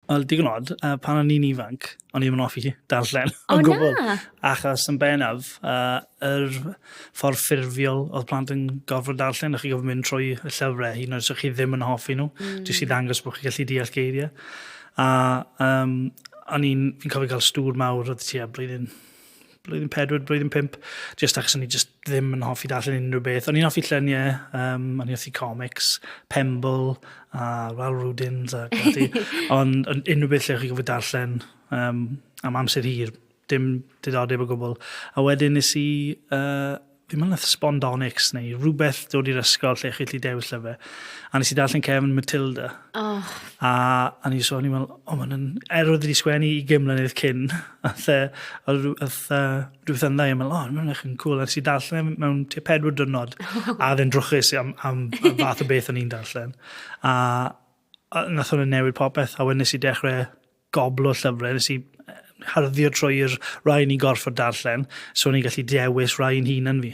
Wel, digon od, pan o'n i'n ifanc, o'n i'n hoffi darllen O, o gwbl. na? Achos yn bennaf, yr ffordd ffurfiol oedd plant yn gorfod darllen, o'ch chi gofod mynd trwy y llyfrau, hyn oes o'ch chi ddim yn hoffi nhw, jyst i ddangos bod chi'n gallu deall geiriau. A fi'n cofio cael stŵr mawr oedd tua blwyddyn 4, blwyddyn 5, jyst achos o'n i just ddim yn hoffi darllen unrhyw beth. O'n i'n hoffi lluniau, o'n i'n hoffi comics, Pemble, a Rudins, a gwadi. Ond unrhyw beth lle chi gofod darllen am amser hir, dim diddordeb o gwbl. A wedyn nes i, fi'n meddwl nath Sbondonics neu rhywbeth dod i'r ysgol lle chi gallu dewis llyfr. A nes i darllen Kevin Matilda. Oh. A ni'n sôn i'n meddwl, oedd wedi sgwennu 20 mlynedd cyn. Rhywbeth yn dda, i'n meddwl, mae'n eich yn cool. A nes i darllen mewn 4 diwrnod. A ddyn drwchus am y fath o beth o'n i'n darllen. A nath hwnna newid popeth. A wedyn nes i dechrau goblo llyfrau. Nes i harddio trwy'r rai ni'n gorfod darllen, so ni'n gallu dewis rai yn hun yn fi.